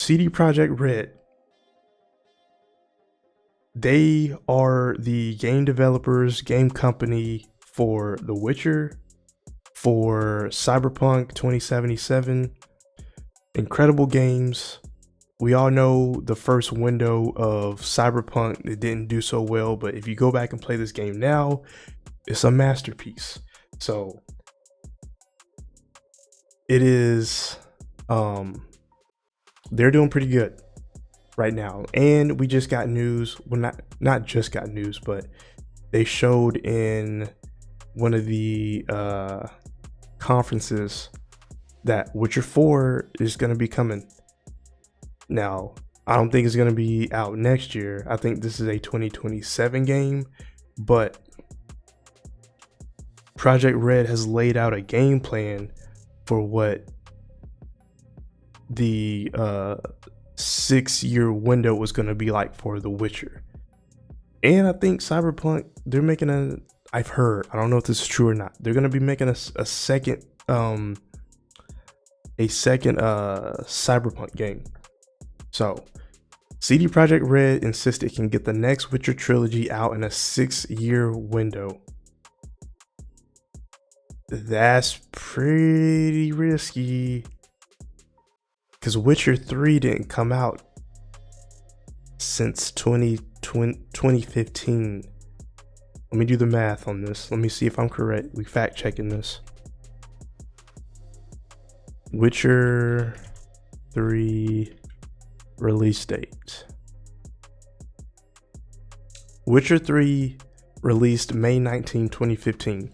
CD Projekt Red, they are the game developers, game company for The Witcher, for Cyberpunk 2077. Incredible games. We all know the first window of Cyberpunk, it didn't do so well, but if you go back and play this game now, it's a masterpiece. So it is, they're doing pretty good right now. And we just got news, well, not just got news, but they showed in one of the conferences that Witcher 4 is going to be coming. Now, I don't think it's going to be out next year. I think this is a 2027 game, but Project Red has laid out a game plan for what the 6-year window was going to be like for The Witcher. And I think Cyberpunk, they're making I've heard, I don't know if this is true or not, they're going to be making a second Cyberpunk game. So CD Projekt Red insists it can get the next Witcher trilogy out in a 6-year window. That's pretty risky, because Witcher 3 didn't come out since 2015. Let me do the math on this. Let me see if I'm correct. We fact checking this. Witcher 3 release date. Witcher 3 released May 19, 2015.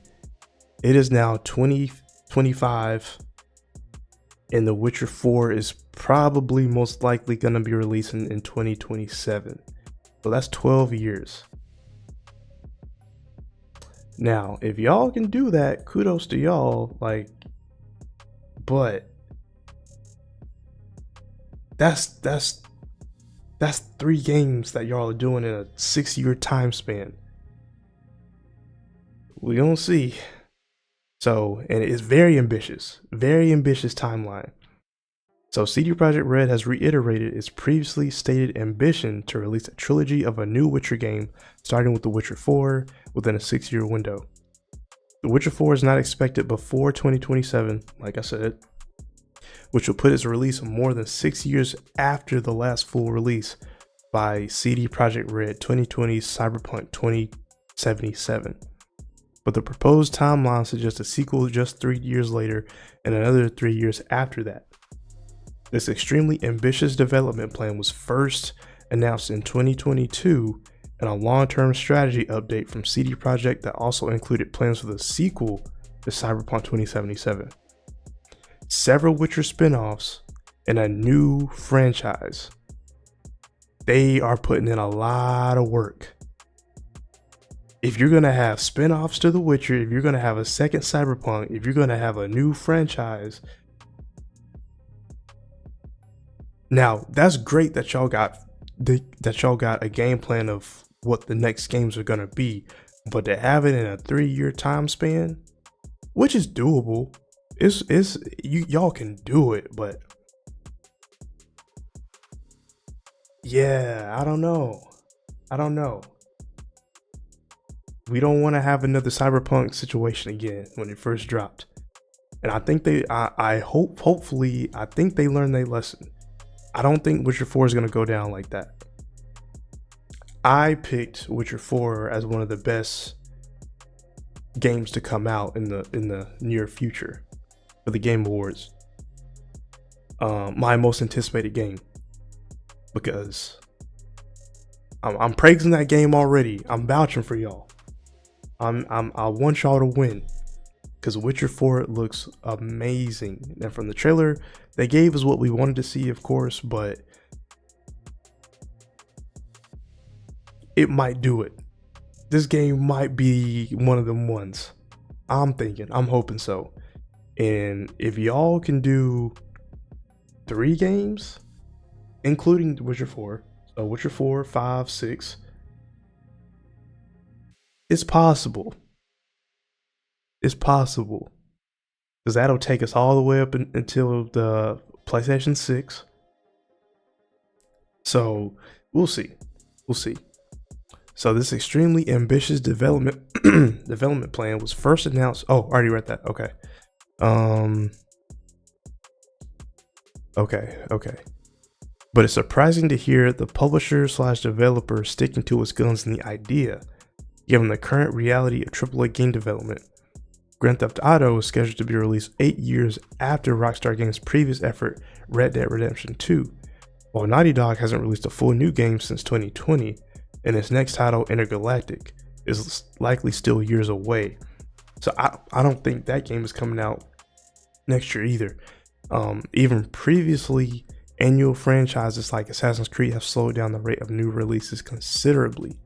It is now 2025, and The Witcher 4 is probably most likely going to be releasing in 2027. So that's 12 years. Now, if y'all can do that, kudos to y'all. But that's 3 games that y'all are doing in a 6-year time span. We gonna see. So, and it is very ambitious timeline. So CD Projekt Red has reiterated its previously stated ambition to release a trilogy of a new Witcher game, starting with The Witcher 4 within a 6-year window. The Witcher 4 is not expected before 2027, like I said, which will put its release more than 6 years after the last full release by CD Projekt Red 2020's Cyberpunk 2077. But the proposed timeline suggests a sequel just 3 years later and another 3 years after that. This extremely ambitious development plan was first announced in 2022 in a long-term strategy update from CD Projekt that also included plans for the sequel to Cyberpunk 2077, several Witcher spin-offs, and a new franchise. They are putting in a lot of work. If you're going to have spin-offs to The Witcher, if you're going to have a second Cyberpunk, if you're going to have a new franchise, now that's great that y'all got a game plan of what the next games are going to be, but to have it in a 3-year time span, which is doable, y'all can do it, but yeah, I don't know. We don't want to have another Cyberpunk situation again when it first dropped. And I think hopefully they learned their lesson. I don't think Witcher 4 is going to go down like that. I picked Witcher 4 as one of the best games to come out in the near future for the Game Awards. My most anticipated game, because I'm praising that game already. I'm vouching for y'all. I want y'all to win, because Witcher 4 looks amazing. And from the trailer they gave us what we wanted to see, of course, but it might do it. This game might be one of them ones. I'm hoping so. And if y'all can do 3 games, including Witcher 4, so Witcher 4, 5, 6, it's possible. Because that'll take us all the way up until the PlayStation 6. So we'll see. We'll see. So this extremely ambitious development development plan was first announced. Oh, I already read that. Okay. Okay. But it's surprising to hear the publisher slash developer sticking to its guns in the idea, given the current reality of AAA game development. Grand Theft Auto is scheduled to be released 8 years after Rockstar Games' previous effort, Red Dead Redemption 2, while Naughty Dog hasn't released a full new game since 2020, and its next title, Intergalactic, is likely still years away. So I don't think that game is coming out next year either. Even previously, annual franchises like Assassin's Creed have slowed down the rate of new releases considerably.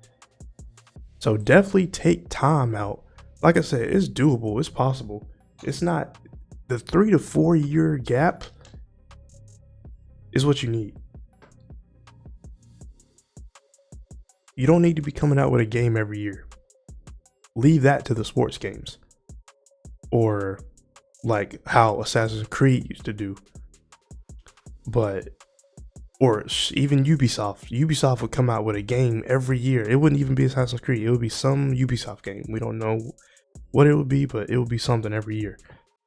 So definitely take time out. Like I said, it's doable, it's possible. It's not, the 3 to 4 year gap is what you need. You don't need to be coming out with a game every year. Leave that to the sports games. Or like how Assassin's Creed used to do. But, or even Ubisoft would come out with a game every year. It wouldn't even be Assassin's Creed. It would be some Ubisoft game. We don't know what it would be, but it would be something every year.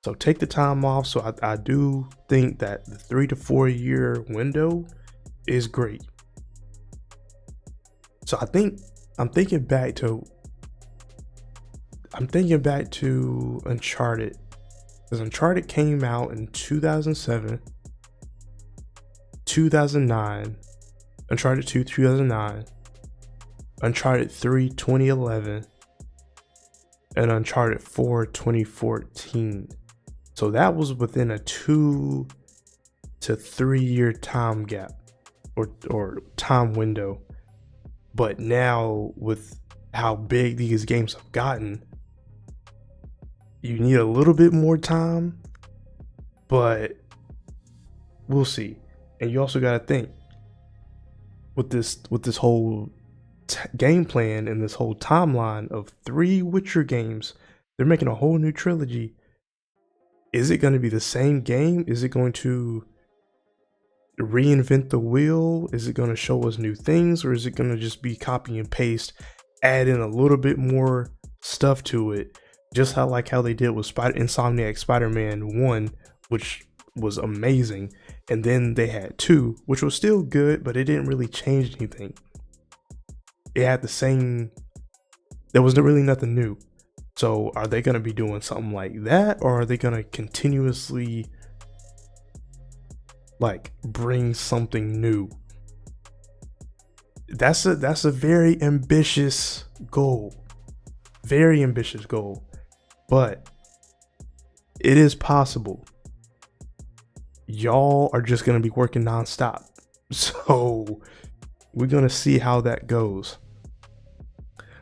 So take the time off. So I do think that the 3 to 4 year window is great. So I'm thinking back to Uncharted, because Uncharted came out in 2007, 2009, Uncharted 2 2009, Uncharted 3 2011, and Uncharted 4 2014. So that was within a 2 to 3 year time gap or time window. But now with how big these games have gotten, you need a little bit more time, but we'll see. And you also got to think with this whole game plan and this whole timeline of 3 Witcher games. They're making a whole new trilogy. Is it going to be the same game? Is it going to reinvent the wheel? Is it going to show us new things, or is it going to just be copy and paste, add in a little bit more stuff to it, just how they did with Insomniac Spider-Man 1, which was amazing, and then they had 2, which was still good, but it didn't really change anything. It had the same, there was really nothing new. So are they going to be doing something like that, or are they going to continuously like bring something new? That's a very ambitious goal. Very ambitious goal. But it is possible. Y'all are just going to be working nonstop. So we're going to see how that goes.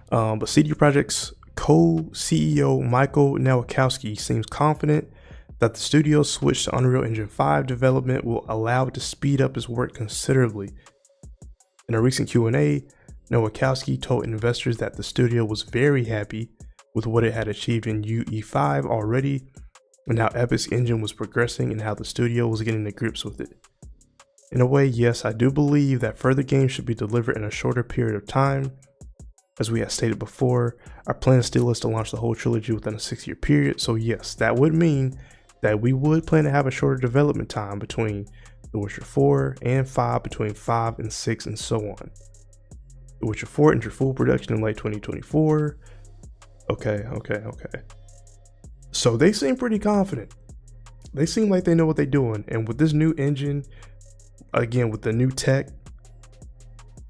But CD Projekt's co-CEO Michael Nowakowski seems confident that the studio's switch to Unreal Engine 5 development will allow it to speed up its work considerably. In a recent Q&A, Nowakowski told investors that the studio was very happy with what it had achieved in UE5 already, and how Epic's engine was progressing and how the studio was getting to grips with it. In a way, yes, I do believe that further games should be delivered in a shorter period of time. As we have stated before, our plan still is to launch the whole trilogy within a 6-year period, so yes, that would mean that we would plan to have a shorter development time between The Witcher 4 and 5, between 5 and 6, and so on. The Witcher 4 entered full production in late 2024. Okay. So they seem pretty confident. They seem like they know what they're doing, and with this new engine, again, with the new tech,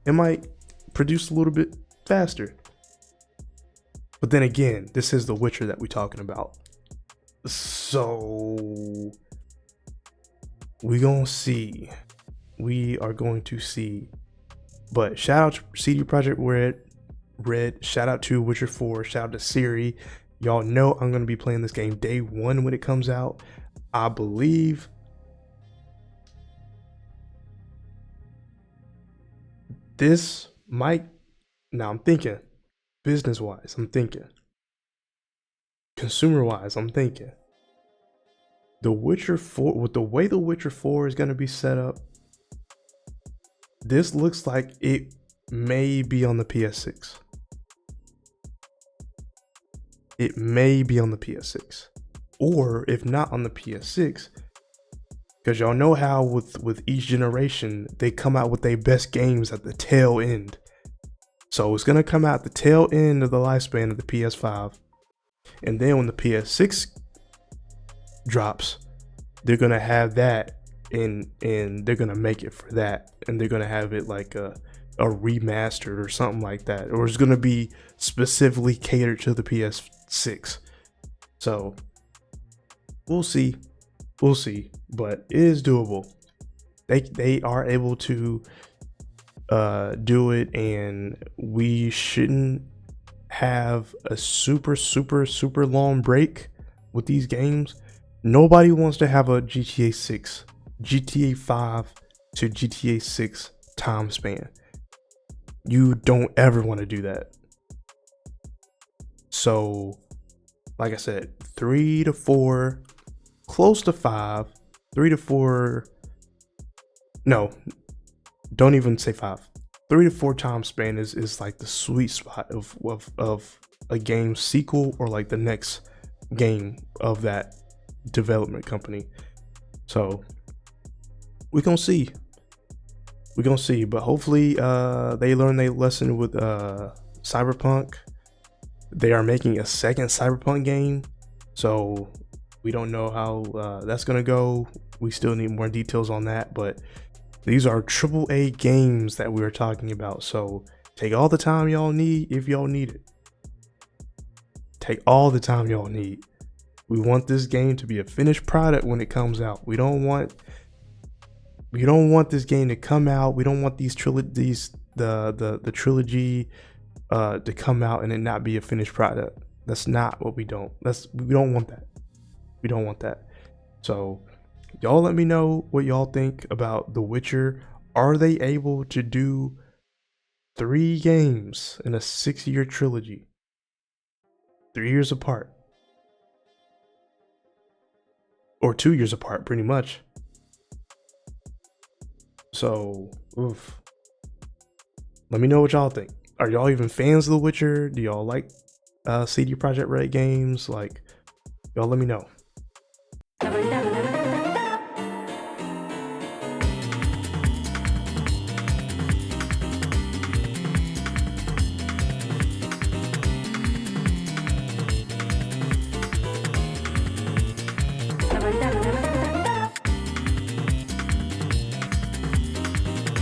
it might produce a little bit faster. But then again, this is The Witcher that we're talking about. So we are going to see. But shout out to CD Projekt Red, shout out to Witcher 4, shout out to Siri. Y'all know I'm going to be playing this game day 1 when it comes out. I believe this might, now I'm thinking business wise, I'm thinking consumer wise, I'm thinking The Witcher 4, with the way The Witcher 4 is going to be set up, this looks like it may be on the PS6. It may be on the PS6. Or if not on the PS6, because y'all know how with each generation, they come out with their best games at the tail end. So it's going to come out the tail end of the lifespan of the PS5. And then when the PS6 drops, they're going to have that and they're going to make it for that. And they're going to have it like a remastered or something like that. Or it's going to be specifically catered to the PS6. So we'll see. We'll see. But it is doable. They are able to do it, and we shouldn't have a super long break with these games. Nobody wants to have a GTA 5 to GTA 6 time span. You don't ever want to do that. So like I said, 3 to 4, close to 5, 3 to 4, no, don't even say 5. 3 to 4 time span is like the sweet spot of a game sequel or like the next game of that development company. So we're gonna see. But hopefully they learn their lesson with Cyberpunk. They are making a second Cyberpunk game, so we don't know how that's gonna go. We still need more details on that, but these are AAA games that we are talking about. So take all the time y'all need if y'all need it. Take all the time y'all need. We want this game to be a finished product when it comes out. We don't want this game to come out. We don't want the trilogy to come out and it not be a finished product. That's not what we don't. We don't want that. We don't want that. So y'all let me know what y'all think about The Witcher. Are they able to do 3 games in a 6-year trilogy? 3 years apart. Or 2 years apart, pretty much. So, oof. Let me know what y'all think. Are y'all even fans of The Witcher? Do y'all like CD Projekt Red games? Like, y'all let me know.